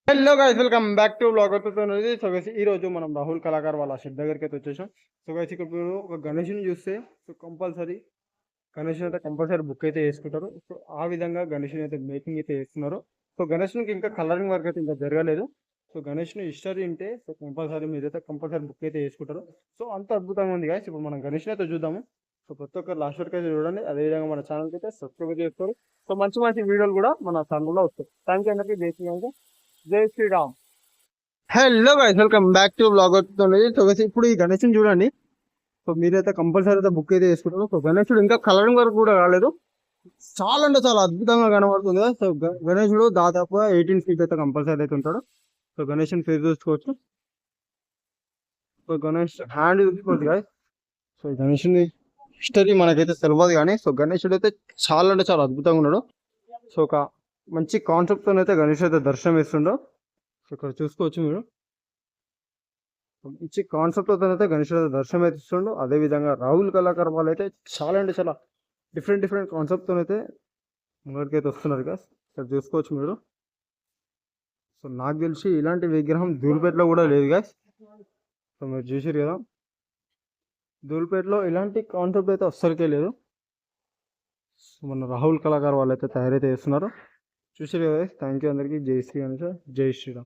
Hello guys, welcome back to blog అవుతుంది. So guys ఈ రోజు మనం రాహుల్ కళాకార్ వాళ్ళ షెడ్ దగ్గరికి అయితే వచ్చేసాం. సో గైస్ ఇక్కడ మీరు ఒక గణేష్ని చూస్తే సో కంపల్సరీ గణేష్ అయితే కంపల్సరీ బుక్ అయితే వేసుకుంటారు. సో ఆ విధంగా గణేష్ని అయితే మేకింగ్ అయితే చేస్తున్నారు. సో గణేష్కి ఇంకా కలరింగ్ వర్క్ అయితే ఇంకా జరగలేదు. సో గణేష్ని హిస్టరీ ఉంటే సో కంపల్సరీ మీరైతే కంపల్సరీ బుక్ అయితే వేసుకుంటారు. సో అంత అద్భుతంగా ఉంది గైస్. ఇప్పుడు మనం గణేష్ని అయితే చూద్దాము. సో ప్రతి ఒక్కరు లాస్ట్ వరకు అయితే చూడండి. అదేవిధంగా మన ఛానల్కి అయితే సబ్స్క్రైబ్ చేసుకోరు. సో మంచి మంచి వీడియోలు కూడా మన ఛానల్లో వస్తాయి. థ్యాంక్ యూ అందరికీ. Jai Shriram. Hello guys, welcome back to blog అవుతుంది. సో గైస్ ఇప్పుడు ఈ గణేష్ని చూడండి. సో మీరైతే కంపల్సరీ అయితే బుక్ అయితే చేసుకుంటారు. సో గణేశుడు ఇంకా కలరింగ్ వరకు కూడా రాలేదు. చాలా అంటే చాలా అద్భుతంగా కనబడుతుంది. సో గణేశుడు దాదాపుగా 18 ఫీట్ అయితే కంపల్సరీ అయితే ఉంటాడు. సో గణేష్ని ఫేస్ చూసుకోవచ్చు. సో గణేష్ హ్యాండ్ చూసుకోవచ్చు గాయస్. సో గణేషుని హిస్టరీ మనకైతే తెలియదు కానీ సో గణేశుడు అయితే చాలా అంటే చాలా అద్భుతంగా ఉన్నాడు. సో ఒక మంచి కాన్సెప్ట్తో అయితే గణేష్ అయితే దర్శనం ఇస్తుండో. సో ఇక్కడ చూసుకోవచ్చు మీరు. మంచి కాన్సెప్ట్ అయితే గణేష్ దర్శనం అయితే ఇస్తుండు. అదేవిధంగా రాహుల్ కళాకార్ వాళ్ళు అయితే చాలా అంటే చాలా డిఫరెంట్ కాన్సెప్ట్తో అయితే ముందరికైతే వస్తున్నారు కదా. ఇక్కడ చూసుకోవచ్చు మీరు. సో నాకు తెలిసి ఇలాంటి విగ్రహం ధూళిపేటలో కూడా లేదు గాయస్. సో మీరు చూసారు కదా, ధూళిపేటలో ఇలాంటి కాన్సెప్ట్ అయితే అస్సలకే లేదు. సో మన రాహుల్ కళాకార్ వాళ్ళు అయితే తయారైతే చేస్తున్నారు. చూసారు కదా. థ్యాంక్ యూ అందరికీ. జై శ్రీ గణేష్, జై శ్రీరామ్.